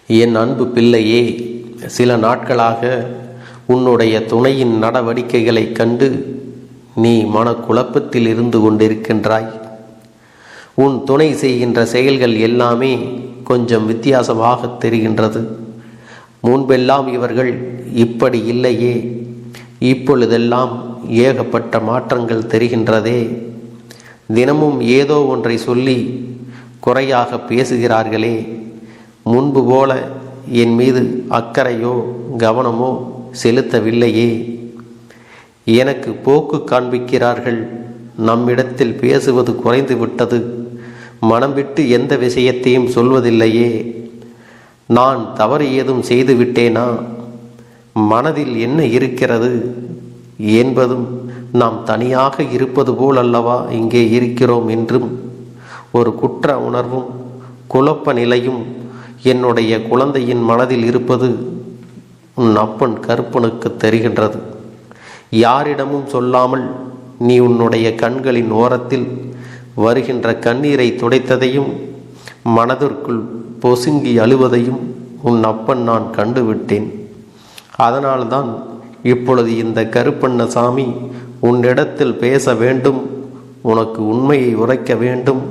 என் அன்பு பிள்ளையே, சில நாட்களாக உன்னுடைய துணையின் நடவடிக்கைகளைக் கண்டு நீ மனக்குழப்பத்தில் இருந்து கொண்டிருக்கின்றாய். உன் துணை செய்கின்ற செயல்கள் எல்லாமே கொஞ்சம் வித்தியாசமாக தெரிகின்றது. முன்பெல்லாம் இவர்கள் இப்படி இல்லையே, இப்பொழுதெல்லாம் ஏகப்பட்ட மாற்றங்கள் தெரிகின்றதே. தினமும் ஏதோ ஒன்றை சொல்லி குறையாக பேசுகிறார்களே. முன்பு போல என் மீது அக்கறையோ கவனமோ செலுத்தவில்லையே. எனக்கு போக்கு காண்பிக்கிறார்கள். நம்மிடத்தில் பேசுவது குறைந்து விட்டது. மனம் விட்டு எந்த விஷயத்தையும் சொல்வதில்லையே. நான் தவறு ஏதும் செய்து விட்டேனா? மனதில் என்ன இருக்கிறது என்பதும் நாம் தனியாக இருப்பது போல் அல்லவா இங்கே இருக்கிறோம் என்றும் ஒரு குற்ற உணர்வும் குழப்ப நிலையும் என்னுடைய குழந்தையின் மனதில் இருப்பது உன் அப்பன் கருப்பனுக்கு தெரிகின்றது. யாரிடமும் சொல்லாமல் நீ உன்னுடைய கண்களின் ஓரத்தில் வருகின்ற கண்ணீரை துடைத்ததையும் மனதிற்குள் பொசுங்கி அழுவதையும் உன் அப்பன் நான் கண்டுவிட்டேன். அதனால்தான் இப்பொழுது இந்த கருப்பண்ணசாமி உன்னிடத்தில் பேச வேண்டும், உனக்கு உண்மையை உரைக்க வேண்டும்,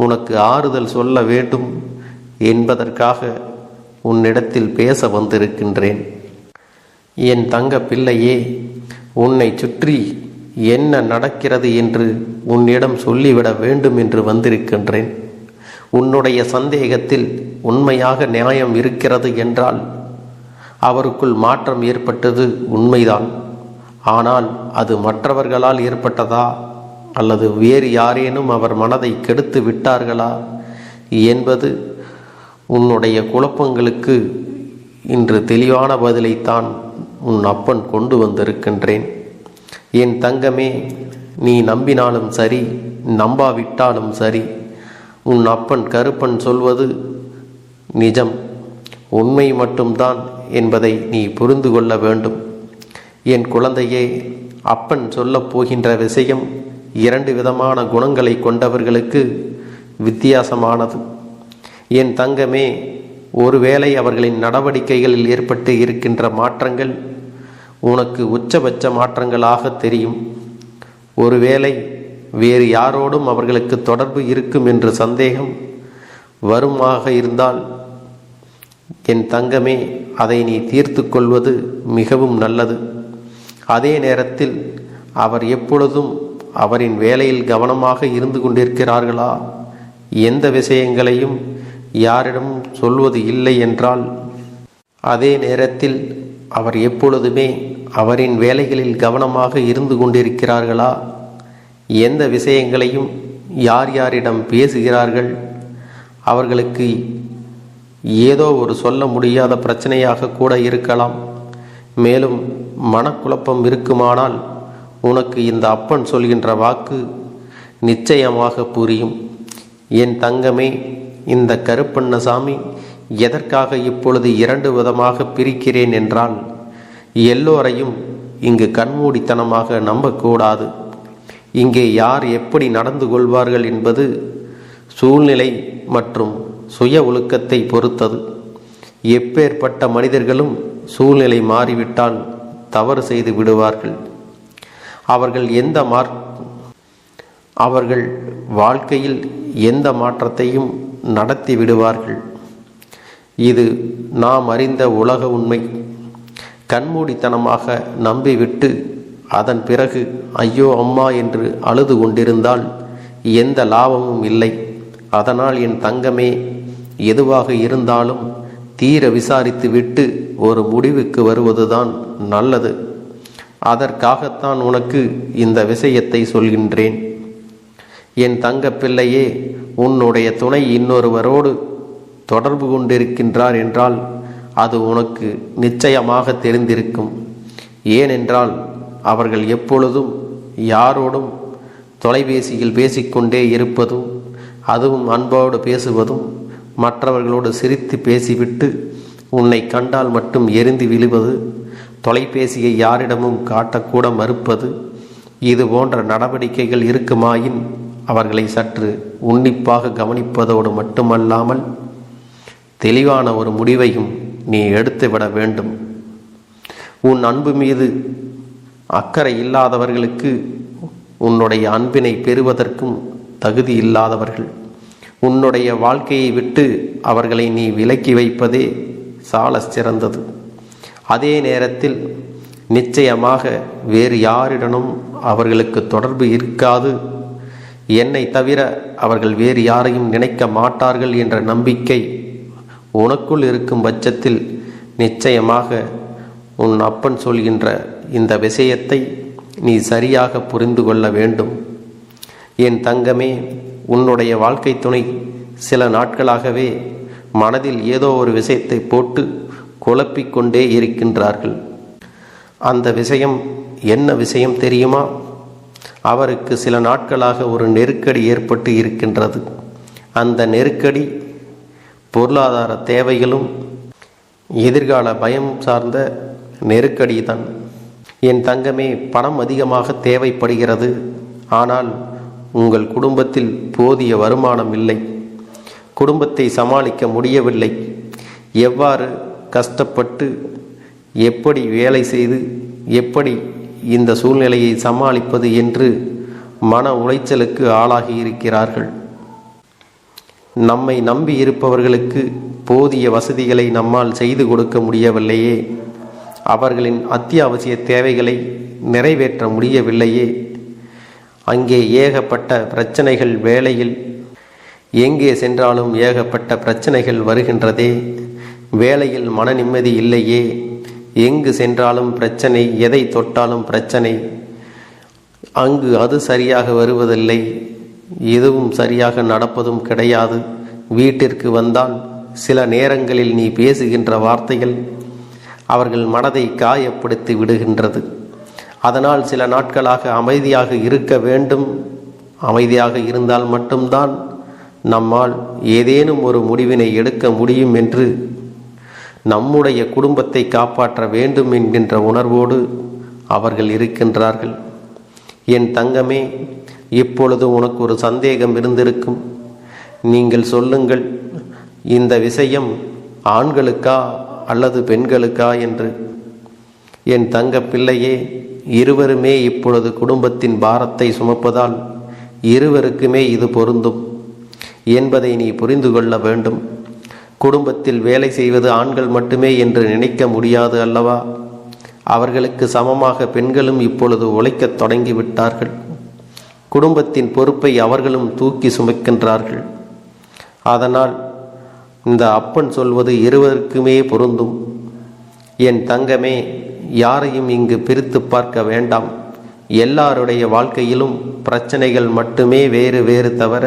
உனக்கு ஆறுதல் சொல்ல வேண்டும் என்பதற்காக உன்னிடத்தில் பேச வந்திருக்கின்றேன். என் தங்க பிள்ளையே, உன்னை சுற்றி என்ன நடக்கிறது என்று உன்னிடம் சொல்லிவிட வேண்டும் என்று வந்திருக்கின்றேன். உன்னுடைய சந்தேகத்தில் உண்மையாக நியாயம் இருக்கிறது என்றால் அவருக்குள் மாற்றம் ஏற்பட்டது உண்மைதான். ஆனால் அது மற்றவர்களால் ஏற்பட்டதா அல்லது வேறு யாரேனும் அவர் மனதை கெடுத்து விட்டார்களா என்பது உன்னுடைய குழப்பங்களுக்கு இன்று தெளிவான பதிலைத்தான் உன் அப்பன் கொண்டு வந்திருக்கின்றேன். என் தங்கமே, நீ நம்பினாலும் சரி, நம்பாவிட்டாலும் சரி, உன் அப்பன் கருப்பன் சொல்வது நிஜம், உண்மை மட்டும்தான் என்பதை நீ புரிந்து கொள்ள வேண்டும். என் குழந்தையே, அப்பன் சொல்லப் போகின்ற விஷயம் 2 விதமான குணங்களை கொண்டவர்களுக்கு வித்தியாசமானது. என் தங்கமே, ஒருவேளை அவர்களின் நடவடிக்கைகளில் ஏற்பட்டு இருக்கின்ற மாற்றங்கள் உனக்கு உச்சபட்ச மாற்றங்களாக தெரியும். ஒருவேளை வேறு யாரோடும் அவர்களுக்கு தொடர்பு இருக்கும் என்று சந்தேகம் வருமாக இருந்தால் என் தங்கமே, அதை நீ தீர்த்து கொள்வது மிகவும் நல்லது. அதே நேரத்தில் அவர் எப்பொழுதும் அவரின் வேலையில் கவனமாக இருந்து கொண்டிருக்கிறார்களா, எந்த விஷயங்களையும் யாரிடம் சொல்வது இல்லை என்றால், அதே நேரத்தில் அவர் எப்பொழுதுமே அவரின் வேலைகளில் கவனமாக இருந்து கொண்டிருக்கிறார்களா, எந்த விஷயங்களையும் யார் யாரிடம் பேசுகிறார்கள், அவர்களுக்கு ஏதோ ஒரு சொல்ல முடியாத பிரச்சனையாக கூட இருக்கலாம். மேலும் மனக்குழப்பம் இருக்குமானால் உனக்கு இந்த அப்பன் சொல்கின்ற வாக்கு நிச்சயமாக புரியும். என் தங்கமே, இந்த கருப்பண்ணசாமி எதற்காக இப்பொழுது 2 விதமாக பிரிக்கிறேன் என்றால், எல்லோரையும் இங்கு கண்மூடித்தனமாக நம்பக்கூடாது. இங்கே யார் எப்படி நடந்து கொள்வார்கள் என்பது சூழ்நிலை மற்றும் சுய ஒழுக்கத்தை பொறுத்தது. எப்பேற்பட்ட மனிதர்களும் சூழ்நிலை மாறிவிட்டால் தவறு செய்து விடுவார்கள். அவர்கள் வாழ்க்கையில் எந்த மாற்றத்தையும் நடத்தி விடுவார்கள். இது நாம் அறிந்த உலக உண்மை. கண்மூடித்தனமாக நம்பிவிட்டு அதன் பிறகு ஐயோ அம்மா என்று அழுது கொண்டிருந்தால் எந்த லாபமும் இல்லை. அதனால் என் தங்கமே, எதுவாக இருந்தாலும் தீர விசாரித்து விட்டு ஒரு முடிவுக்கு வருவதுதான் நல்லது. அதற்காகத்தான் உனக்கு இந்த விஷயத்தை சொல்கின்றேன். என் தங்க பிள்ளையே, உன்னுடைய துணை இன்னொருவரோடு தொடர்பு கொண்டிருக்கின்றார் என்றால் அது உனக்கு நிச்சயமாக தெரிந்திருக்கும். ஏனென்றால் அவர்கள் எப்பொழுதும் யாரோடும் தொலைபேசியில் பேசிக்கொண்டே இருப்பதும், அதுவும் அன்போடு பேசுவதும், மற்றவர்களோடு சிரித்து பேசிவிட்டு உன்னை கண்டால் மட்டும் எரிந்து விழுவது, தொலைபேசியை யாரிடமும் காட்டக்கூட மறுப்பது, இது போன்ற நடவடிக்கைகள் இருக்குமாயின் அவர்களை சற்று உன்னிப்பாக கவனிப்பதோடு மட்டுமல்லாமல் தெளிவான ஒரு முடிவையும் நீ எடுத்துவிட வேண்டும். உன் அன்பு மீது அக்கறை இல்லாதவர்களுக்கு உன்னுடைய அன்பினை பெறுவதற்கும் தகுதி இல்லாதவர்கள். உன்னுடைய வாழ்க்கையை விட்டு அவர்களை நீ விலக்கி வைப்பதே சால சிறந்தது. அதே நேரத்தில் நிச்சயமாக வேறு யாரிடனும் அவர்களுக்கு தொடர்பு இருக்காது, என்னை தவிர அவர்கள் வேறு யாரையும் நினைக்க மாட்டார்கள் என்ற நம்பிக்கை உனக்குள் இருக்கும் பட்சத்தில் நிச்சயமாக உன் அப்பன் சொல்கின்ற இந்த விஷயத்தை நீ சரியாக புரிந்து கொள்ள வேண்டும். என் தங்கமே, உன்னுடைய வாழ்க்கை துணை சில நாட்களாகவே மனதில் ஏதோ ஒரு விஷயத்தை போட்டு குழப்பிக்கொண்டே இருக்கின்றார்கள். அந்த விஷயம் என்ன விஷயம் தெரியுமா? அவருக்கு சில நாட்களாக ஒரு நெருக்கடி ஏற்பட்டு இருக்கின்றது. அந்த நெருக்கடி பொருளாதார தேவைகளும் எதிர்கால பயம் சார்ந்த நெருக்கடி தான். என் தங்கமே, பணம் அதிகமாக தேவைப்படுகிறது. ஆனால் உங்கள் குடும்பத்தில் போதிய வருமானம் இல்லை. குடும்பத்தை சமாளிக்க முடியவில்லை. எவ்வாறு கஷ்டப்பட்டு எப்படி வேலை செய்து எப்படி இந்த சூழ்நிலையை சமாளிப்பது என்று மன உளைச்சலுக்கு ஆளாகி இருக்கிறார்கள். நம்மை நம்பி இருப்பவர்களுக்கு போதிய வசதிகளை நம்மால் செய்து கொடுக்க முடியவில்லையே, அவர்களின் அத்தியாவசிய தேவைகளை நிறைவேற்ற முடியவில்லையே. அங்கே ஏகப்பட்ட பிரச்சனைகள், வேலையில் எங்கே சென்றாலும் ஏகப்பட்ட பிரச்சனைகள் வருகின்றதே. வேலையில் மன நிம்மதி இல்லையே, எங்கு சென்றாலும் பிரச்சனை, எதை தொட்டாலும் பிரச்சனை. அங்கு அது சரியாக வருவதில்லை, எதுவும் சரியாக நடப்பதும் கிடையாது. வீட்டிற்கு வந்தால் சில நேரங்களில் நீ பேசுகின்ற வார்த்தைகள் அவர்கள் மனதை காயப்படுத்தி விடுகின்றது. அதனால் சில நாட்களாக அமைதியாக இருக்க வேண்டும். அமைதியாக இருந்தால் மட்டும்தான் நம்மால் ஏதேனும் ஒரு முடிவினை எடுக்க முடியும் என்று, நம்முடைய குடும்பத்தை காப்பாற்ற வேண்டும் என்கின்ற உணர்வோடு அவர்கள் இருக்கின்றார்கள். என் தங்கமே, இப்பொழுது உனக்கு ஒரு சந்தேகம் இருந்திருக்கும். நீங்கள் சொல்லுங்கள், இந்த விஷயம் ஆண்களுக்கா அல்லது பெண்களுக்கா என்று. என் தங்க பிள்ளையே, இருவருமே இப்பொழுது குடும்பத்தின் பாரத்தை சுமப்பதால் இருவருக்குமே இது பொருந்தும் என்பதை நீ புரிந்து கொள்ள வேண்டும். குடும்பத்தில் வேலை செய்வது ஆண்கள் மட்டுமே என்று நினைக்க முடியாது அல்லவா? அவர்களுக்கு சமமாக பெண்களும் இப்பொழுது உழைக்கத் தொடங்கிவிட்டார்கள். குடும்பத்தின் பொறுப்பை அவர்களும் தூக்கி சுமக்கின்றார்கள். அதனால் இந்த அப்பன் சொல்வது இருவருக்குமே பொருந்தும். என் தங்கமே, யாரையும் இங்கு பிரித்து பார்க்க வேண்டாம். எல்லாருடைய வாழ்க்கையிலும் பிரச்சனைகள் மட்டுமே வேறு வேறு தவிர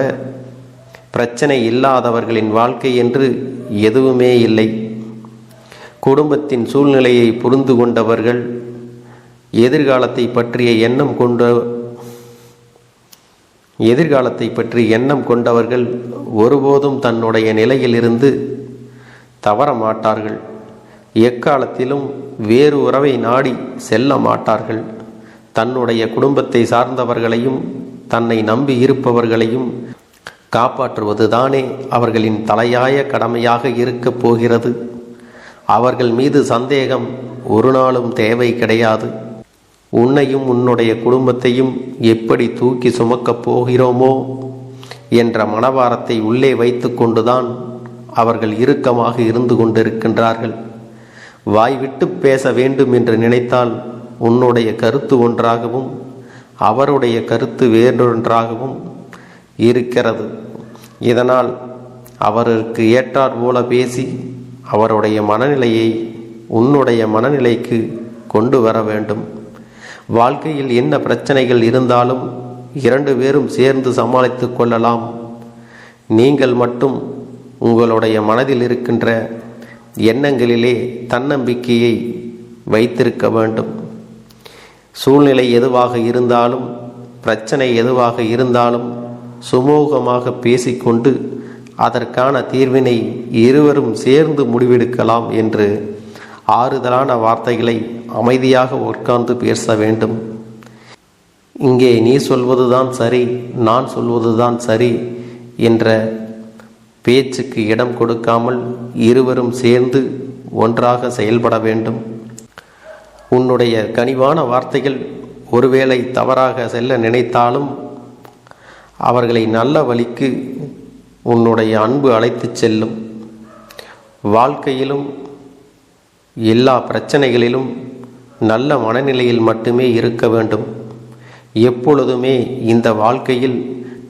பிரச்சனை இல்லாதவர்களின் வாழ்க்கை என்று எதுவுமே இல்லை. குடும்பத்தின் சூழ்நிலையை புரிந்து கொண்டவர்கள், எதிர்காலத்தை பற்றிய எண்ணம் கொண்டவர்கள் ஒருபோதும் தன்னுடைய நிலையிலிருந்து தவற மாட்டார்கள். எக்காலத்திலும் வேறு உறவை நாடி செல்ல மாட்டார்கள். தன்னுடைய குடும்பத்தை சார்ந்தவர்களையும் தன்னை நம்பி இருப்பவர்களையும் காப்பாற்றுவதுதானே அவர்களின் தலையாய கடமையாக இருக்கப் போகிறது. அவர்கள் மீது சந்தேகம் ஒரு நாளும் தேவை கிடையாது. உன்னையும் உன்னுடைய குடும்பத்தையும் எப்படி தூக்கி சுமக்கப் போகிறோமோ என்ற மனவாரத்தை உள்ளே வைத்து கொண்டுதான் அவர்கள் இறுக்கமாக இருந்து கொண்டிருக்கின்றார்கள். வாய்விட்டு பேச வேண்டும் என்று நினைத்தால் உன்னுடைய கருத்து ஒன்றாகவும் அவருடைய கருத்து வேறொன்றாகவும் இருக்கிறது. இதனால் அவருக்கு ஏற்றாற் போல பேசி அவருடைய மனநிலையை உன்னுடைய மனநிலைக்கு கொண்டு வர வேண்டும். வாழ்க்கையில் என்ன பிரச்சனைகள் இருந்தாலும் 2 பேரும் சேர்ந்து சமாளித்து கொள்ளலாம். நீங்கள் மட்டும் உங்களுடைய மனதில் இருக்கின்ற எண்ணங்களிலே தன்னம்பிக்கையை வைத்திருக்க வேண்டும். சூழ்நிலை எதுவாக இருந்தாலும், பிரச்சனை எதுவாக இருந்தாலும் சுமூகமாக பேசிக்கொண்டு அதற்கான தீர்வினை இருவரும் சேர்ந்து முடிவெடுக்கலாம் என்று ஆறுதலான வார்த்தைகளை அமைதியாக உட்கார்ந்து பேச வேண்டும். இங்கே நீ சொல்வதுதான் சரி, நான் சொல்வதுதான் சரி என்ற பேச்சுக்கு இடம் கொடுக்காமல் இருவரும் சேர்ந்து ஒன்றாக செயல்பட வேண்டும். உன்னுடைய கனிவான வார்த்தைகள் ஒருவேளை தவறாக செல்ல நினைத்தாலும் அவர்களை நல்ல வழிக்கு உன்னுடைய அன்பு அழைத்துச் செல்லும். வாழ்க்கையிலும் எல்லா பிரச்சனைகளிலும் நல்ல மனநிலையில் மட்டுமே இருக்க வேண்டும். எப்பொழுதுமே இந்த வாழ்க்கையில்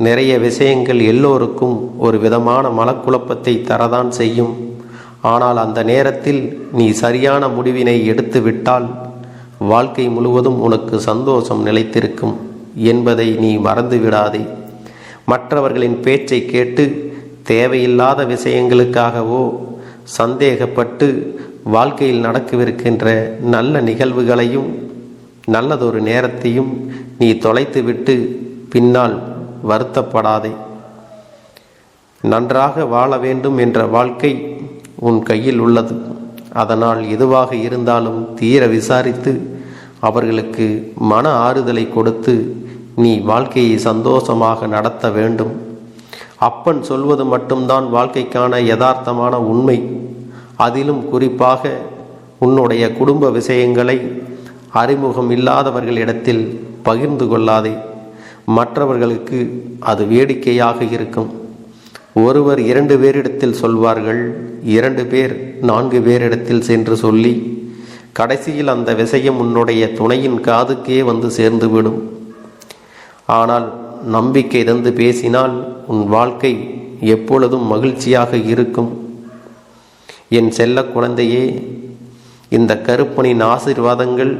நிறைய விஷயங்கள் எல்லோருக்கும் ஒரு விதமான மனக்குழப்பத்தை தரதான் செய்யும். ஆனால் அந்த நேரத்தில் நீ சரியான முடிவினை எடுத்து விட்டால் வாழ்க்கை முழுவதும் உனக்கு சந்தோஷம் நிலைத்திருக்கும் என்பதை நீ மறந்து விடாதே. மற்றவர்களின் பேச்சை கேட்டு தேவையில்லாத விஷயங்களுக்காகவோ சந்தேகப்பட்டு வாழ்க்கையில் நடக்கவிருக்கின்ற நல்ல நிகழ்வுகளையும் நல்லதொரு நேரத்தையும் நீ தொலைத்துவிட்டு பின்னால் வருத்தப்படாதே. நன்றாக வாழ வேண்டும் என்ற வாழ்க்கை உன் கையில் உள்ளது. அதனால் எதுவாக இருந்தாலும் தீர விசாரித்து அவர்களுக்கு மன ஆறுதலை கொடுத்து நீ வாழ்க்கையை சந்தோஷமாக நடத்த வேண்டும். அப்பன் சொல்வது மட்டும்தான் வாழ்க்கைக்கான யதார்த்தமான உண்மை. அதிலும் குறிப்பாக உன்னுடைய குடும்ப விஷயங்களை அறிமுகம் இல்லாதவர்களிடத்தில் பகிர்ந்து கொள்ளாதே. மற்றவர்களுக்கு அது வேடிக்கையாக இருக்கும். ஒருவர் 2 பேரிடத்தில் சொல்வார்கள், 2 பேர் 4 பேரிடத்தில் சென்று சொல்லி கடைசியில் அந்த விஷயம் உன்னுடைய துணையின் காதுக்கே வந்து சேர்ந்துவிடும். ஆனால் நம்பிக்கை தந்து பேசினால் உன் வாழ்க்கை எப்பொழுதும் மகிழ்ச்சியாக இருக்கும். என் செல்ல குழந்தையே, இந்த கருப்பனின் ஆசீர்வாதங்கள்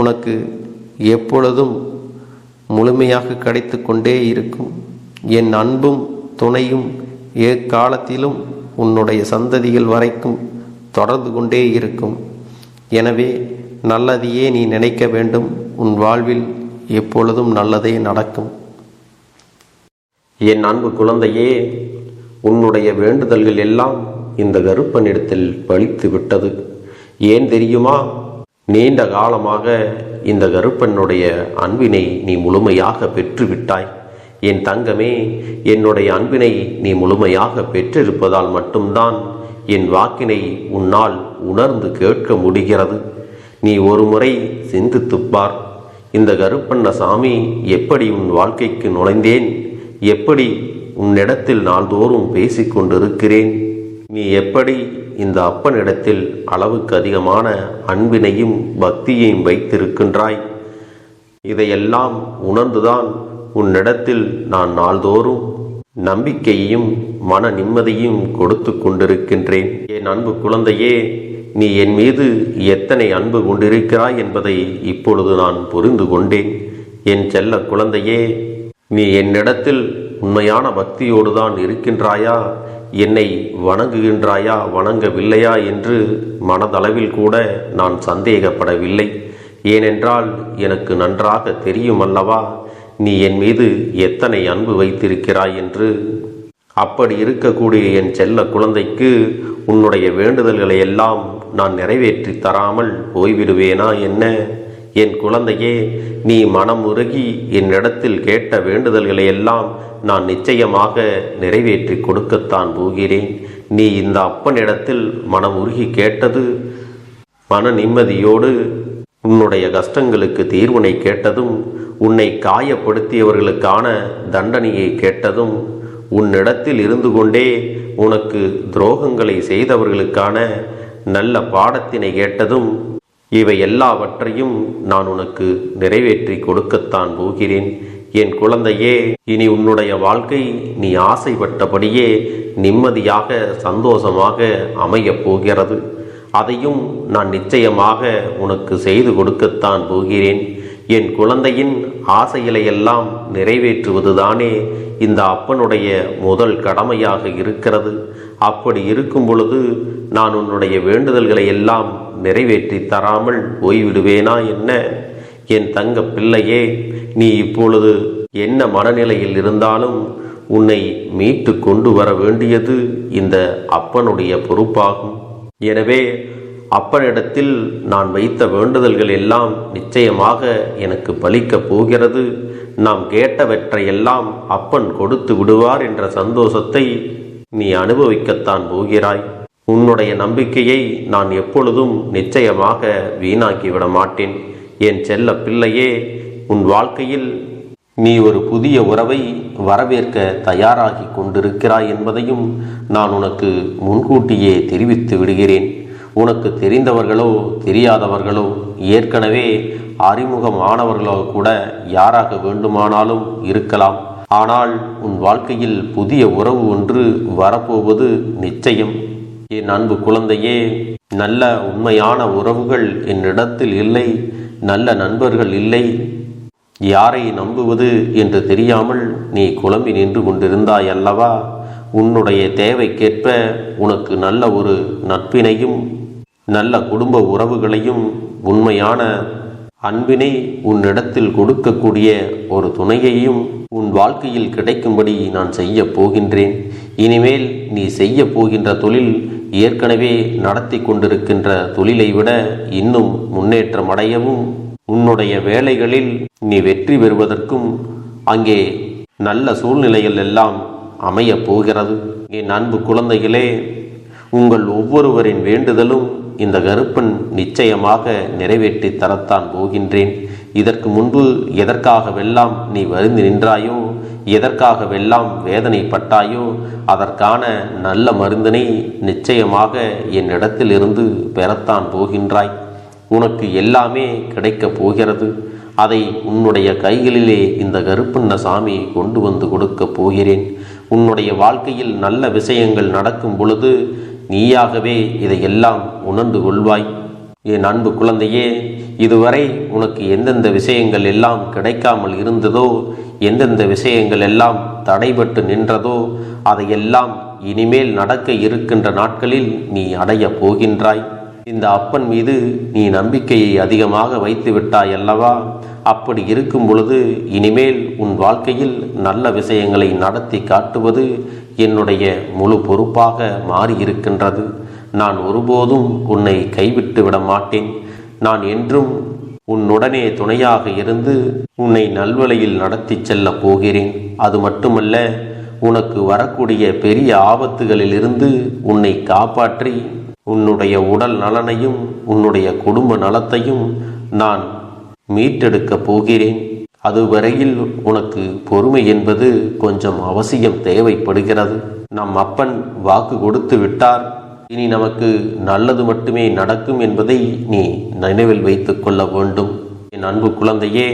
உனக்கு எப்பொழுதும் முழுமையாக கிடைத்து கொண்டே இருக்கும். என் அன்பும் துணையும் எக்காலத்திலும் உன்னுடைய சந்ததிகள் வரைக்கும் தொடர்ந்து கொண்டே இருக்கும். எனவே நல்லதையே நீ நினைக்க வேண்டும். உன் வாழ்வில் எப்பொழுதும் நல்லதே நடக்கும். என் அன்பு குழந்தையே, உன்னுடைய வேண்டுதல்கள் எல்லாம் இந்த கருப்பனிடத்தில் பலித்து விட்டது. ஏன் தெரியுமா? நீண்ட காலமாக இந்த கருப்பனுடைய அன்பினை நீ முழுமையாக பெற்றுவிட்டாய். என் தங்கமே, என்னுடைய அன்பினை நீ முழுமையாக பெற்றிருப்பதால் மட்டும்தான் என் வாக்கினை உன்னால் உணர்ந்து கேட்க முடிகிறது. நீ ஒரு முறை சிந்தித்துப்பார். இந்த கருப்பண்ணசாமி எப்படி உன் வாழ்க்கைக்கு நுழைந்தேன், எப்படி உன்னிடத்தில் நாள்தோறும் பேசிக்கொண்டிருக்கிறேன், நீ எப்படி இந்த அப்பனிடத்தில் அளவுக்கு அதிகமான அன்பினையும் பக்தியையும் வைத்திருக்கின்றாய். இதையெல்லாம் உணர்ந்துதான் உன்னிடத்தில் நான் நாள்தோறும் நம்பிக்கையையும் மன நிம்மதியும் கொடுத்து கொண்டிருக்கின்றேன். என் அன்பு குழந்தையே, நீ என் மீது எத்தனை அன்பு கொண்டிருக்கிறாய் என்பதை இப்பொழுது நான் புரிந்து கொண்டேன். என் செல்ல குழந்தையே, நீ என்னிடத்தில் உண்மையான பக்தியோடு தான் இருக்கின்றாயா, என்னை வணங்குகின்றாயா வணங்கவில்லையா என்று மனதளவில் கூட நான் சந்தேகப்படவில்லை. ஏனென்றால் எனக்கு நன்றாக தெரியும் அல்லவா நீ என் மீது எத்தனை அன்பு வைத்திருக்கிறாய் என்று. அப்படி இருக்கக்கூடிய என் செல்ல குழந்தைக்கு உன்னுடைய வேண்டுதல்களை எல்லாம் நான் நிறைவேற்றி தராமல் போய்விடுவேனா என்ன? என் குழந்தையே, நீ மனம் உருகி என்னிடத்தில் கேட்ட வேண்டுதல்களை எல்லாம் நான் நிச்சயமாக நிறைவேற்றி கொடுக்கத்தான் போகிறேன். நீ இந்த அப்பனிடத்தில் மனம் உருகி கேட்டது, மன நிம்மதியோடு உன்னுடைய கஷ்டங்களுக்கு தீர்வினை கேட்டதும், உன்னை காயப்படுத்தியவர்களுக்கான தண்டனையை கேட்டதும், உன்னிடத்தில் இருந்து கொண்டே உனக்கு துரோகங்களை செய்தவர்களுக்கான நல்ல பாடத்தினை கேட்டதும், இவை எல்லாவற்றையும் நான் உனக்கு நிறைவேற்றி கொடுக்கத்தான் போகிறேன். என் குழந்தையே, இனி உன்னுடைய வாழ்க்கை நீ ஆசைப்பட்டபடியே நிம்மதியாக சந்தோஷமாக அமையப் போகிறது. அதையும் நான் நிச்சயமாக உனக்கு செய்து கொடுக்கத்தான் போகிறேன். என் குழந்தையின் ஆசைகளை எல்லாம் நிறைவேற்றுவதுதானே இந்த அப்பனுடைய முதல் கடமையாக இருக்கிறது. அப்படி இருக்கும் பொழுது நான் உன்னுடைய வேண்டுதல்களை எல்லாம் நிறைவேற்றி தராமல் போய்விடுவேனா என்ன? என் தங்க பிள்ளையே, நீ இப்பொழுது என்ன மனநிலையில் இருந்தாலும் உன்னை மீட்டு கொண்டு வர வேண்டியது இந்த அப்பனுடைய பொறுப்பாகும். எனவே அப்பனிடத்தில் நான் வைத்த வேண்டுதல்கள் எல்லாம் நிச்சயமாக எனக்கு பலிக்கப் போகிறது. நாம் கேட்டவற்றையெல்லாம் அப்பன் கொடுத்து விடுவார் என்ற சந்தோஷத்தை நீ அனுபவிக்கத்தான் போகிறாய். உன்னுடைய நம்பிக்கையை நான் எப்பொழுதும் நிச்சயமாக வீணாக்கிவிட மாட்டேன். என் செல்ல பிள்ளையே, உன் வாழ்க்கையில் நீ ஒரு புதிய உறவை வரவேற்க தயாராகி கொண்டிருக்கிறாய் என்பதையும் நான் உனக்கு முன்கூட்டியே தெரிவித்து விடுகிறேன். உனக்கு தெரிந்தவர்களோ தெரியாதவர்களோ, ஏற்கனவே அறிமுகமானவர்களோ கூட யாராக வேண்டுமானாலும் இருக்கலாம். ஆனால் உன் வாழ்க்கையில் புதிய உறவு ஒன்று வரப்போவது நிச்சயம். என் அன்பு குழந்தையே, நல்ல உண்மையான உறவுகள் என்னிடத்தில் இல்லை, நல்ல நண்பர்கள் இல்லை. யாரை நம்புவது என்று தெரியாமல் நீ குழம்பி நின்று கொண்டிருந்தாய் அல்லவா? உன்னுடைய தேவைக்கேற்ப உனக்கு நல்ல ஒரு நட்பினையும் நல்ல குடும்ப உறவுகளையும் உண்மையான அன்பினை உன்னிடத்தில் கொடுக்கக்கூடிய ஒரு துணையையும் உன் வாழ்க்கையில் கிடைக்கும்படி நான் செய்ய போகின்றேன். இனிமேல் நீ செய்ய போகின்ற தொழில் ஏற்கனவே நடத்தி கொண்டிருக்கின்ற தொழிலை விட இன்னும் முன்னேற்றம் அடையவும், உன்னுடைய வேலைகளில் நீ வெற்றி பெறுவதற்கும் அங்கே நல்ல சூழ்நிலைகள் எல்லாம் அமையப் போகிறது. என் அன்பு குழந்தைகளே, உங்கள் ஒவ்வொருவரின் வேண்டுதலும் இந்த கருப்பன் நிச்சயமாக நிறைவேற்றி தரத்தான் போகின்றேன். இதற்கு முன்பு எதற்காகவெல்லாம் நீ வருந்தி நின்றாயோ, எதற்காகவெல்லாம் வேதனைப்பட்டாயோ, அதற்கான நல்ல மருந்தினை நிச்சயமாக என்னிடத்திலிருந்து பெறத்தான் போகின்றாய். உனக்கு எல்லாமே கிடைக்கப் போகிறது. அதை உன்னுடைய கைகளிலே இந்த கருப்பண்ண சாமி கொண்டு வந்து கொடுக்கப் போகிறேன். உன்னுடைய வாழ்க்கையில் நல்ல விஷயங்கள் நடக்கும் பொழுது நீயாகவே இதையெல்லாம் உணர்ந்து கொள்வாய். என் அன்பு குழந்தையே, இதுவரை உனக்கு எந்தெந்த விஷயங்கள் எல்லாம் கிடைக்காமல் இருந்ததோ, எந்தெந்த விஷயங்கள் எல்லாம் தடைபட்டு நின்றதோ, அதையெல்லாம் இனிமேல் நடக்க இருக்கின்ற நாட்களில் நீ அடைய போகின்றாய். இந்த அப்பன் மீது நீ நம்பிக்கையை அதிகமாக வைத்து விட்டாய் அல்லவா? அப்படி இருக்கும் பொழுது இனிமேல் உன் வாழ்க்கையில் நல்ல விஷயங்களை நடத்தி காட்டுவது என்னுடைய முழு பொறுப்பாக மாறியிருக்கின்றது. நான் ஒருபோதும் உன்னை கைவிட்டு விட மாட்டேன். நான் என்றும் உன்னுடனே துணையாக இருந்து உன்னை நல்வழியில் நடத்தி செல்ல போகிறேன். அது மட்டுமல்ல, உனக்கு வரக்கூடிய பெரிய ஆபத்துகளிலிருந்து உன்னை காப்பாற்றி உன்னுடைய உடல் நலனையும் உன்னுடைய குடும்ப நலத்தையும் நான் மீட்டெடுக்கப் போகிறேன். அதுவரையில் உனக்கு பொறுமை என்பது கொஞ்சம் அவசியம் தேவைப்படுகிறது. நம் அப்பன் வாக்கு கொடுத்து விட்டார். இனி நமக்கு நல்லது மட்டுமே நடக்கும் என்பதை நீ நினைவில் வைத்து கொள்ள வேண்டும். என் அன்பு குழந்தையே,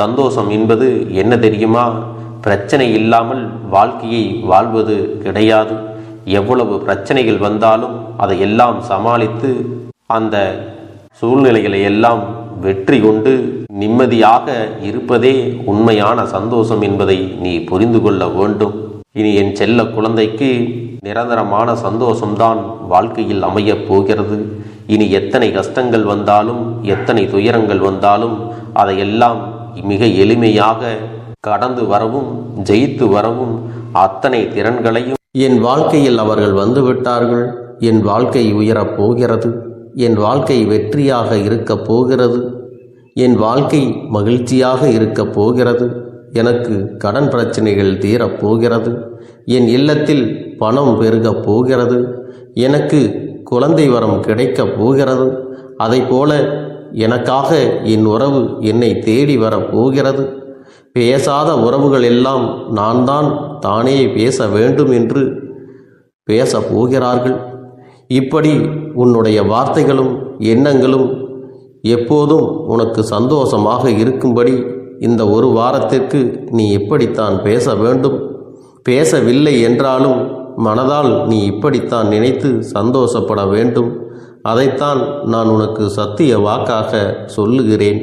சந்தோஷம் என்பது என்ன தெரியுமா? பிரச்சனை இல்லாமல் வாழ்க்கையை வாழ்வது கிடையாது. எவ்வளவு பிரச்சனைகள் வந்தாலும் அதையெல்லாம் சமாளித்து அந்த சூழ்நிலைகளை எல்லாம் வெற்றி கொண்டு நிம்மதியாக இருப்பதே உண்மையான சந்தோஷம் என்பதை நீ புரிந்து கொள்ள வேண்டும். இனி என் செல்ல குழந்தைக்கு நிரந்தரமான சந்தோஷம்தான் வாழ்க்கையில் அமையப் போகிறது. இனி எத்தனை கஷ்டங்கள் வந்தாலும், எத்தனை துயரங்கள் வந்தாலும் அதையெல்லாம் மிக எளிமையாக கடந்து வரவும் ஜெயித்து வரவும் அத்தனை திறன்களையும் என் வாழ்க்கையில் அவர்கள் வந்துவிட்டார்கள். என் வாழ்க்கை உயரப் போகிறது. என் வாழ்க்கை வெற்றியாக இருக்கப் போகிறது. என் வாழ்க்கை மகிழ்ச்சியாக இருக்கப் போகிறது. எனக்கு கடன் பிரச்சனைகள் தீரப்போகிறது. என் இல்லத்தில் பணம் பெருகப் போகிறது. எனக்கு குழந்தை வரம் கிடைக்கப் போகிறது. அதைப்போல எனக்காக என் உறவு என்னை தேடி வரப்போகிறது. பேசாத உறவுகள் எல்லாம் நான் தான் தானே பேச வேண்டும் என்று பேசப் போகிறார்கள். இப்படி உன்னுடைய வார்த்தைகளும் எண்ணங்களும் எப்போதும் உனக்கு சந்தோஷமாக இருக்கும்படி இந்த ஒரு வாரத்திற்கு நீ எப்படித்தான் பேச வேண்டும். பேசவில்லை என்றாலும் மனதால் நீ இப்படித்தான் நினைத்து சந்தோஷப்பட வேண்டும். அதைத்தான் நான் உனக்கு சத்திய வாக்காக சொல்லுகிறேன்.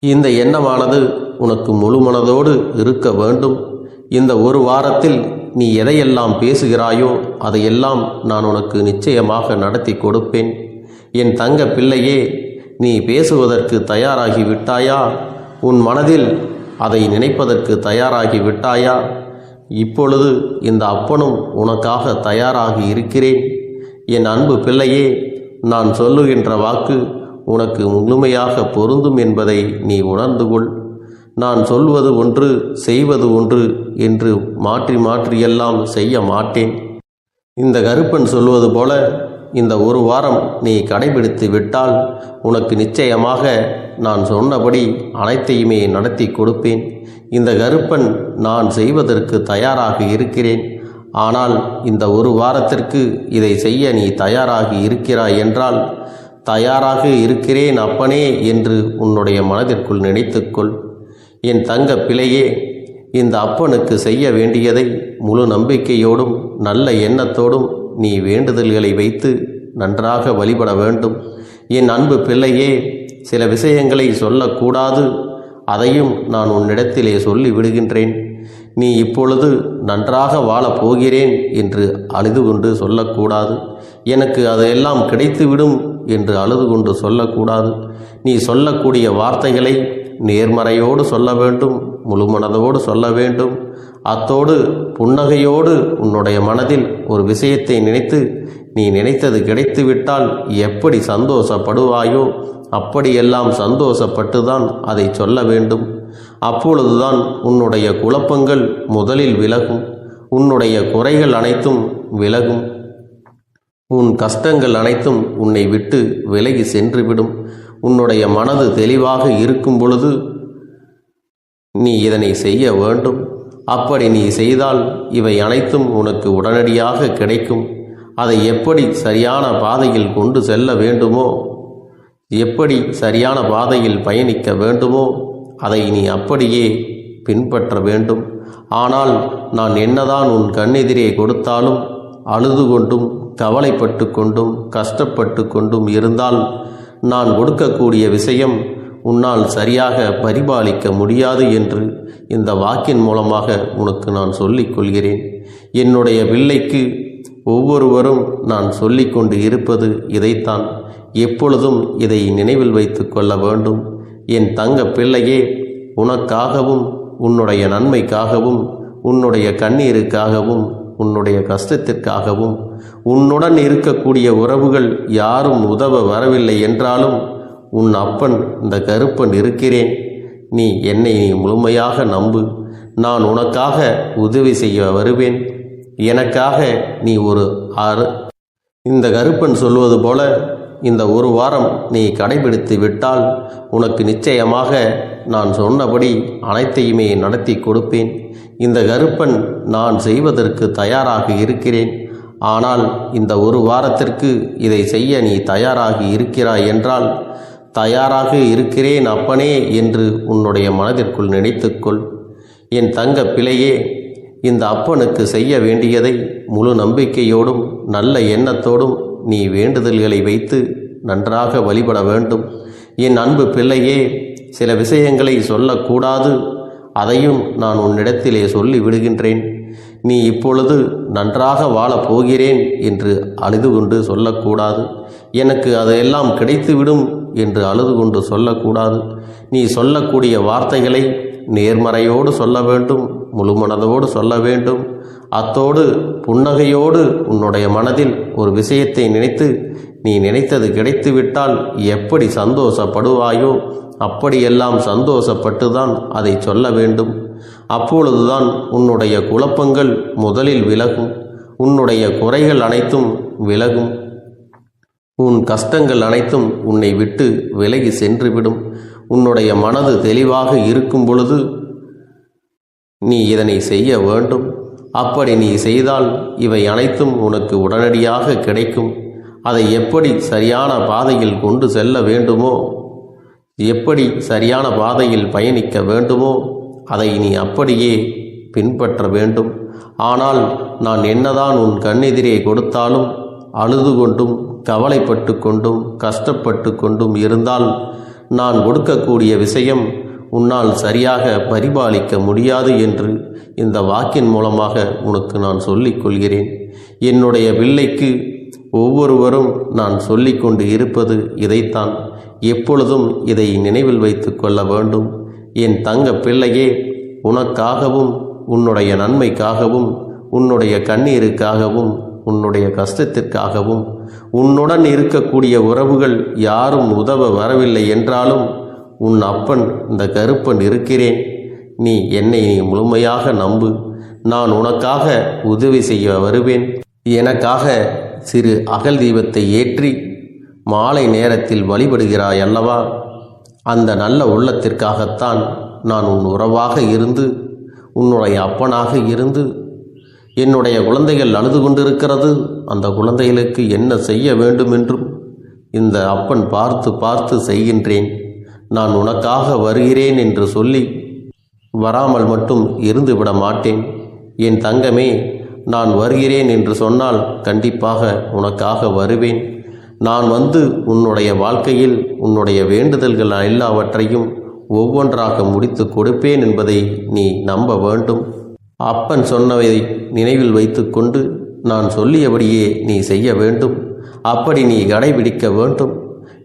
இந்த எண்ணமானது உனக்கு முழு மனதோடு இருக்க வேண்டும். இந்த ஒரு வாரத்தில் நீ எதையெல்லாம் பேசுகிறாயோ அதையெல்லாம் நான் உனக்கு நிச்சயமாக நடத்தி கொடுப்பேன். என் தங்க பிள்ளையே, நீ பேசுவதற்கு தயாராகி விட்டாயா? உன் மனதில் அதை நினைப்பதற்கு தயாராகி விட்டாயா? இப்பொழுது இந்த அப்பனும் உனக்காக தயாராகி இருக்கிறேன். என் அன்பு பிள்ளையே, நான் சொல்லுகின்ற வாக்கு உனக்கு முழுமையாக பொருந்தும் என்பதை நீ உணர்ந்து கொள். நான் சொல்வது ஒன்று செய்வது ஒன்று என்று மாற்றி மாற்றியெல்லாம் செய்ய மாட்டேன். இந்த கருப்பன் சொல்வது போல இந்த ஒரு வாரம் நீ கடைபிடித்து விட்டால் உனக்கு நிச்சயமாக நான் சொன்னபடி அனைத்தையுமே நடத்தி கொடுப்பேன். இந்த கருப்பன் நான் செய்வதற்கு தயாராக இருக்கிறேன். ஆனால் இந்த ஒரு வாரத்திற்கு இதை செய்ய நீ தயாராகி இருக்கிறாய் என்றால், தயாராக இருக்கிறேன் அப்பனே என்று உன்னுடைய மனதிற்குள் நினைத்துக்கொள். என் தங்க பிள்ளையே, இந்த அப்பனுக்கு செய்ய வேண்டியதை முழு நம்பிக்கையோடும் நல்ல எண்ணத்தோடும் நீ வேண்டுதல்களை வைத்து நன்றாக வழிபட வேண்டும். என் அன்பு பிள்ளையே, சில விஷயங்களை சொல்லக்கூடாது, அதையும் நான் உன்னிடத்திலே சொல்லி விடுகின்றேன். நீ இப்பொழுது நன்றாக வாழப் போகிறேன் என்று அழுது கொண்டு சொல்லக்கூடாது. எனக்கு அதையெல்லாம் கிடைத்துவிடும் என்று அழுது கொண்டு சொல்லக்கூடாது. நீ சொல்லக்கூடிய வார்த்தைகளை நேர்மறையோடு சொல்ல வேண்டும், முழுமனதோடு சொல்ல வேண்டும். அத்தோடு புன்னகையோடு உன்னுடைய மனதில் ஒரு விஷயத்தை நினைத்து நீ நினைத்தது கிடைத்துவிட்டால் எப்படி சந்தோஷப்படுவாயோ அப்படியெல்லாம் சந்தோஷப்பட்டுதான் அதை சொல்ல வேண்டும். அப்பொழுதுதான் உன்னுடைய குழப்பங்கள் முதலில் விலகும், உன்னுடைய குறைகள் அனைத்தும் விலகும், உன் கஷ்டங்கள் அனைத்தும் உன்னை விட்டு விலகி சென்றுவிடும். உன்னுடைய மனது தெளிவாக இருக்கும் பொழுது நீ இதனை செய்ய வேண்டும். அப்படி நீ செய்தால் இவை அனைத்தும் உனக்கு உடனடியாக கிடைக்கும். அதை எப்படி சரியான பாதையில் கொண்டு செல்ல வேண்டுமோ, எப்படி சரியான பாதையில் பயணிக்க வேண்டுமோ அதை நீ அப்படியே பின்பற்ற வேண்டும். ஆனால் நான் என்னதான் உன் கண்ணெதிரே கொடுத்தாலும் அழுது கொண்டும் கவலைப்பட்டு கொண்டும் கஷ்டப்பட்டு கொண்டும் இருந்தால் நான் கொடுக்கக்கூடிய விஷயம் உன்னால் சரியாக பரிபாலிக்க முடியாது என்று இந்த வாக்கின் மூலமாக உனக்கு நான் சொல்லிக் கொள்கிறேன். என்னுடைய பிள்ளைக்கு ஒவ்வொருவரும் நான் சொல்லிக்கொண்டு இருப்பது இதைத்தான். எப்பொழுதும் இதை நினைவில் வைத்து கொள்ள வேண்டும். என் தங்க பிள்ளையே, உனக்காகவும் உன்னுடைய நன்மைக்காகவும் உன்னுடைய கண்ணீருக்காகவும் உன்னுடைய கஷ்டத்திற்காகவும் உன்னுடன் இருக்கக்கூடிய உறவுகள் யாரும் உதவ வரவில்லை என்றாலும் உன் அப்பன் இந்த கருப்பன் இருக்கிறேன். நீ என்னை முழுமையாக நம்பு. நான் உனக்காக உதவி செய்ய வருவேன். எனக்காக நீ இந்த கருப்பன் சொல்வது போல இந்த ஒரு வாரம் நீ கடைபிடித்து விட்டால் உனக்கு நிச்சயமாக நான் சொன்னபடி அனைத்தையுமே நடத்தி கொடுப்பேன். இந்த கருப்பன் நான் செய்வதற்கு தயாராக இருக்கிறேன். ஆனால் இந்த ஒரு வாரத்திற்கு இதை செய்ய நீ தயாராகி இருக்கிறாய் என்றால், தயாராக இருக்கிறேன் அப்பனே என்று உன்னுடைய மனதிற்குள் நினைத்துக்கொள். என் தங்க பிள்ளையே, இந்த அப்பனுக்கு செய்ய வேண்டியதை முழு நம்பிக்கையோடும் நல்ல எண்ணத்தோடும் நீ வேண்டுதல்களை வைத்து நன்றாக வழிபட வேண்டும். என் அன்பு பிள்ளையே, சில விஷயங்களை சொல்லக்கூடாது, அதையும் நான் உன்னிடத்திலே சொல்லி விடுகின்றேன். நீ இப்பொழுது நன்றாக வாழப் போகிறேன் என்று அழுது கொண்டு சொல்லக்கூடாது. எனக்கு அதையெல்லாம் கிடைத்துவிடும் என்று அழுது கொண்டு சொல்லக்கூடாது. நீ சொல்லக்கூடிய வார்த்தைகளை நேர்மறையோடு சொல்ல வேண்டும், முழுமனதோடு சொல்ல வேண்டும். அத்தோடு புன்னகையோடு உன்னுடைய மனதில் ஒரு விஷயத்தை நினைத்து நீ நினைத்தது கிடைத்துவிட்டால் எப்படி சந்தோஷப்படுவாயோ அப்படியெல்லாம் சந்தோஷப்பட்டுதான் அதை சொல்ல வேண்டும். அப்பொழுதுதான் உன்னுடைய குழப்பங்கள் முதலில் விலகும், உன்னுடைய குறைகள் அனைத்தும் விலகும், உன் கஷ்டங்கள் அனைத்தும் உன்னை விட்டு விலகி சென்றுவிடும். உன்னுடைய மனது தெளிவாக இருக்கும் பொழுது நீ இதனை செய்ய வேண்டும். அப்படி நீ செய்தால் இவை அனைத்தும் உனக்கு உடனடியாக கிடைக்கும். அதை எப்படி சரியான பாதையில் கொண்டு செல்ல வேண்டுமோ, எப்படி சரியான பாதையில் பயணிக்க வேண்டுமோ அதை நீ அப்படியே பின்பற்ற வேண்டும். ஆனால் நான் என்னதான் உன் கண்ணெதிரே கொடுத்தாலும் அழுது கொண்டும் கவலைப்பட்டு கொண்டும் கஷ்டப்பட்டு கொண்டும் இருந்தால் நான் கொடுக்கக்கூடிய விஷயம் உன்னால் சரியாக பரிபாலிக்க முடியாது என்று இந்த வாக்கின் மூலமாக உனக்கு நான் சொல்லிக் கொள்கிறேன். என்னுடைய பிள்ளைக்கு ஒவ்வொருவரும் நான் சொல்லிக்கொண்டு இருப்பது இதைத்தான். எப்பொழுதும் இதை நினைவில் வைத்து கொள்ள வேண்டும். என் தங்க பிள்ளையே, உனக்காகவும் உன்னுடைய நன்மைக்காகவும் உன்னுடைய கண்ணீருக்காகவும் உன்னுடைய கஷ்டத்திற்காகவும் உன்னுடன் இருக்கக்கூடிய உறவுகள் யாரும் உதவ வரவில்லை என்றாலும் உன் அப்பன் இந்த கருப்பன் இருக்கிறேன். நீ என்னை முழுமையாக நம்பு. நான் உனக்காக உதவி செய்ய வருவேன். எனக்காக சிறு அகல் தீபத்தை ஏற்றி மாலை நேரத்தில் வழிபடுகிறாய் அல்லவா? அந்த நல்ல உள்ளத்திற்காகத்தான் நான் உன் உறவாக இருந்து, உன்னுடைய அப்பனாக இருந்து, என்னுடைய குழந்தைகள் அழுது கொண்டிருக்கிறது, அந்த குழந்தைகளுக்கு என்ன செய்ய வேண்டும் என்றும் இந்த அப்பன் பார்த்து பார்த்து செய்கின்றேன். நான் உனக்காக வருகிறேன் என்று சொல்லி வராமல் மட்டும் இருந்துவிட மாட்டேன். என் தங்கமே, நான் வருகிறேன் என்று சொன்னால் கண்டிப்பாக உனக்காக வருவேன். நான் வந்து உன்னுடைய வாழ்க்கையில் உன்னுடைய வேண்டுதல்கள் எல்லாவற்றையும் ஒவ்வொன்றாக முடித்து கொடுப்பேன் என்பதை நீ நம்ப வேண்டும். அப்பன் சொன்னவை நினைவில் வைத்துக்கொண்டு நான் சொல்லியபடியே நீ செய்ய வேண்டும். அப்படி நீ கடைபிடிக்க வேண்டும்.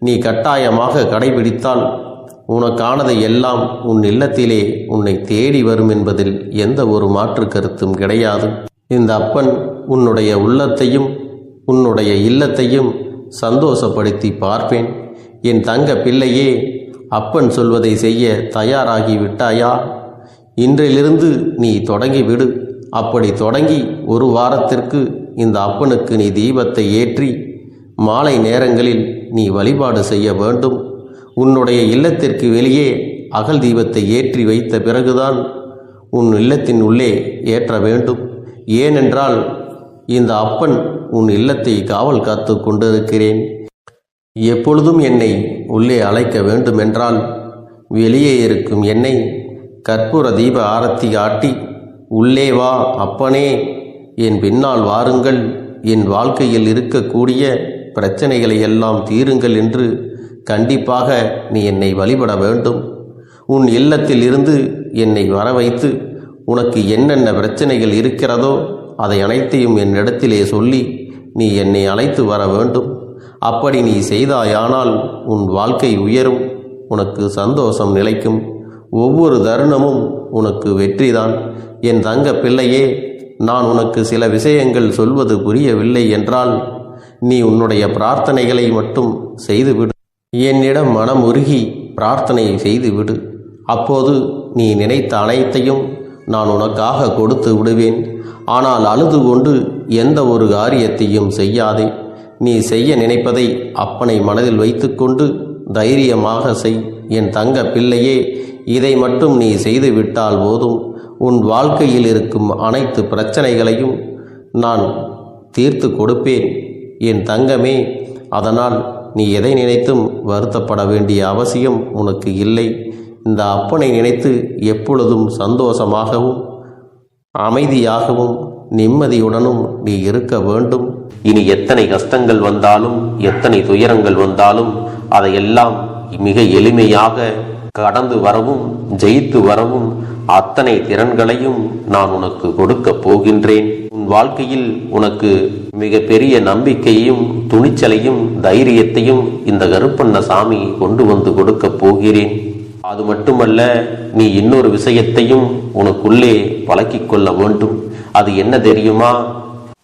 நீ கட்டாயமாக கடைபிடித்தால் உனக்கானதை எல்லாம் உன் இல்லத்திலே உன்னை தேடி வரும் என்பதில் எந்த ஒரு மாற்று கருத்தும் கிடையாது. இந்த அப்பன் உன்னுடைய உள்ளத்தையும் உன்னுடைய இல்லத்தையும் சந்தோஷப்படுத்தி பார்ப்பேன். என் தங்க பிள்ளையே, அப்பன் சொல்வதை செய்ய தயாராகி விட்டாயா? இன்றிலிருந்து நீ தொடங்கிவிடு. அப்படி தொடங்கி ஒரு வாரத்திற்கு இந்த அப்பனுக்கு நீ தீபத்தை ஏற்றி மாலை நேரங்களில் நீ வழிபாடு செய்ய வேண்டும். உன்னுடைய இல்லத்திற்கு வெளியே அகல் தீபத்தை ஏற்றி வைத்த பிறகுதான் உன் இல்லத்தின் உள்ளே ஏற்ற வேண்டும். ஏனென்றால் இந்த அப்பன் உன் இல்லத்தை காவல் காத்து கொண்டிருக்கிறேன். எப்பொழுதும் என்னை உள்ளே அழைக்க வேண்டுமென்றால் வெளியே இருக்கும் என்னை கற்பூர தீப ஆரத்தி காட்டி, உள்ளே வா அப்பனே, என் பின்னால் வாருங்கள், என் வாழ்க்கையில் இருக்கக்கூடிய பிரச்சனைகளை எல்லாம் தீருங்கள் என்று கண்டிப்பாக நீ என்னை வழிபட வேண்டும். உன் இல்லத்தில் இருந்து என்னை வர வைத்து உனக்கு என்னென்ன பிரச்சனைகள் இருக்கிறதோ அதை அனைத்தையும் என்னிடத்திலே சொல்லி நீ என்னை அழைத்து வர வேண்டும். அப்படி நீ செய்தாயானால் உன் வாழ்க்கை உயரும், உனக்கு சந்தோஷம் நிலைக்கும், ஒவ்வொரு தருணமும் உனக்கு வெற்றிதான். என் தங்க பிள்ளையே, நான் உனக்கு சில விஷயங்கள் சொல்வது புரியவில்லை என்றால் நீ உன்னுடைய பிரார்த்தனைகளை மட்டும் செய்துவிடு. என்னிடம் மனம் உருகி பிரார்த்தனை செய்துவிடு. அப்போது நீ நினைத்த அனைத்தையும் நான் உனக்காக கொடுத்து விடுவேன். ஆனால் அழுது கொண்டு எந்த ஒரு காரியத்தையும் செய்யாதே. நீ செய்ய நினைப்பதை அப்பனை மனதில் வைத்துக்கொண்டு தைரியமாக செய். என் தங்க பிள்ளையே, இதை மட்டும் நீ செய்துவிட்டால் போதும். உன் வாழ்க்கையில் இருக்கும் அனைத்து பிரச்சனைகளையும் நான் தீர்த்து கொடுப்பேன் என் தங்கமே. அதனால் நீ எதை நினைத்தும் வருத்தப்பட வேண்டிய அவசியம் உனக்கு இல்லை. இந்த அப்பனை நினைத்து எப்பொழுதும் சந்தோஷமாகவும் அமைதியாகவும் நிம்மதியுடனும் நீ இருக்க வேண்டும். இனி எத்தனை கஷ்டங்கள் வந்தாலும் எத்தனை துயரங்கள் வந்தாலும் அதையெல்லாம் மிக எளிமையாக கடந்து வரவும் ஜெயித்து வரவும் அத்தனை திறன்களையும் நான் உனக்கு கொடுக்க போகின்றேன். உன் வாழ்க்கையில் உனக்கு மிக பெரிய நம்பிக்கையையும் துணிச்சலையும் தைரியத்தையும் இந்த கருப்பண்ணசாமி கொண்டு வந்து கொடுக்க போகிறேன். அது மட்டுமல்ல, நீ இன்னொரு விஷயத்தையும் உனக்குள்ளே பழக்கிக் கொள்ள வேண்டும். அது என்ன தெரியுமா?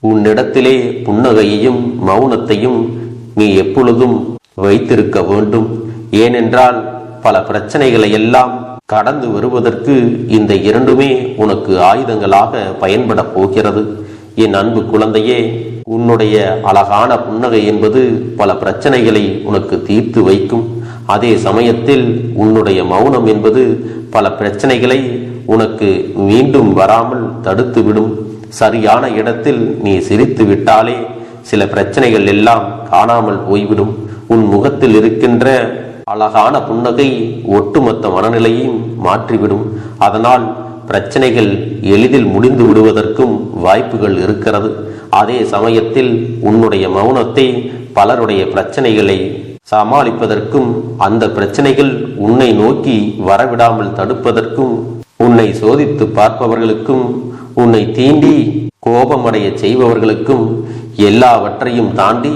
உன்னிடத்திலே புன்னகையையும் மௌனத்தையும் நீ எப்பொழுதும் வைத்திருக்க வேண்டும். ஏனென்றால் பல பிரச்சனைகளை எல்லாம் கடந்து வருவதற்கு இந்த இரண்டுமே உனக்கு ஆயுதங்களாக பயன்பட போகிறது. என் அன்பு குழந்தையே, உன்னுடைய அழகான புன்னகை என்பது பல பிரச்சனைகளை உனக்கு தீர்த்து வைக்கும். அதே சமயத்தில் உன்னுடைய மௌனம் என்பது பல பிரச்சனைகளை உனக்கு மீண்டும் வராமல் தடுத்துவிடும். சரியான இடத்தில் நீ சிரித்து விட்டாலே சில பிரச்சனைகள் எல்லாம் காணாமல் போய்விடும். உன் முகத்தில் இருக்கின்ற அழகான புன்னகை ஒட்டுமொத்த மனநிலையையும் மாற்றிவிடும். அதனால் பிரச்சனைகள் எளிதில் முடிந்து விடுவதற்கும் வாய்ப்புகள் இருக்கிறது. அதே சமயத்தில் உன்னுடைய மௌனத்தை பலருடைய பிரச்சனைகளை சமாளிப்பதற்கும் அந்த பிரச்சனைகள் உன்னை நோக்கி வரவிடாமல் தடுப்பதற்கும் உன்னை சோதித்து பார்ப்பவர்களுக்கும் உன்னை தீண்டி கோபமடைய செய்பவர்களுக்கும் எல்லாவற்றையும் தாண்டி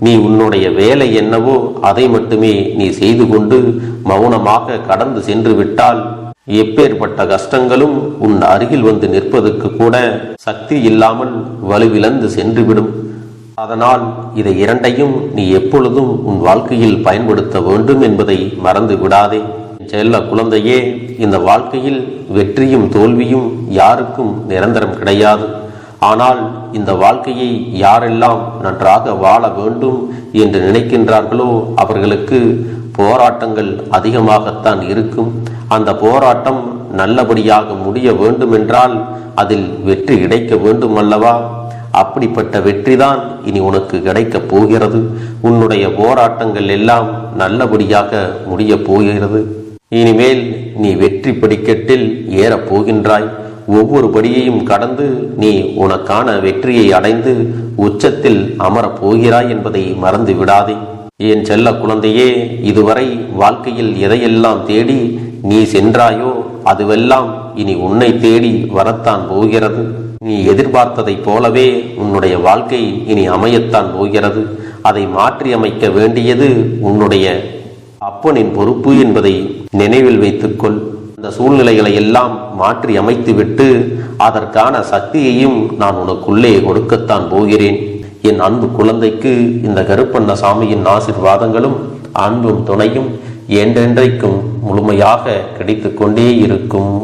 நீ உன்னுடைய வேலை என்னவோ அதை மட்டுமே நீ செய்து கொண்டு மௌனமாக கடந்து சென்று விட்டால் எப்பேற்பட்ட கஷ்டங்களும் உன் அருகில் வந்து நிற்பதற்கு கூட சக்தி இல்லாமல் வலுவிழந்து சென்றுவிடும். அதனால் இதை இரண்டையும் நீ எப்பொழுதும் உன் வாழ்க்கையில் பயன்படுத்த வேண்டும் என்பதை மறந்து விடாதே. செல்ல குழந்தையே, இந்த வாழ்க்கையில் வெற்றியும் தோல்வியும் யாருக்கும் நிரந்தரம் கிடையாது. ஆனால் இந்த வாழ்க்கையை யாரெல்லாம் நன்றாக வாழ வேண்டும் என்று நினைக்கின்றார்களோ அவர்களுக்கு போராட்டங்கள் அதிகமாகத்தான் இருக்கும். அந்த போராட்டம் நல்லபடியாக முடிய வேண்டுமென்றால் அதில் வெற்றி கிடைக்க வேண்டும் அல்லவா? அப்படிப்பட்ட வெற்றிதான் இனி உனக்கு கிடைக்கப் போகிறது. உன்னுடைய போராட்டங்கள் எல்லாம் நல்லபடியாக முடிய போகிறது. இனிமேல் நீ வெற்றி படிக்கட்டில் ஏறப் போகின்றாய். ஒவ்வொரு படியையும் கடந்து நீ உனக்கான வெற்றியை அடைந்து உச்சத்தில் அமரப் போகிறாய் என்பதை மறந்து விடாதே. என் செல்ல குழந்தையே, இதுவரை வாழ்க்கையில் எதையெல்லாம் தேடி நீ சென்றாயோ அதுவெல்லாம் இனி உன்னை தேடி வரத்தான் போகிறது. நீ எதிர்பார்த்ததைப் போலவே உன்னுடைய வாழ்க்கை இனி அமையத்தான் போகிறது. அதை மாற்றி அமைக்க வேண்டியது உன்னுடைய அப்பனின் பொறுப்பு என்பதை நினைவில் வைத்துக்கொள். அந்த சூழ்நிலைகளை எல்லாம் மாற்றி அமைத்துவிட்டு அதற்கான சக்தியையும் நான் உனக்குள்ளே கொடுக்கத்தான் போகிறேன். என் அன்பு குழந்தைக்கு இந்த கருப்பண்ணசாமியின் ஆசீர்வாதங்களும் அன்பும் துணையும் என்றென்றைக்கும் முழுமையாக கிடைத்து கொண்டே இருக்கும்.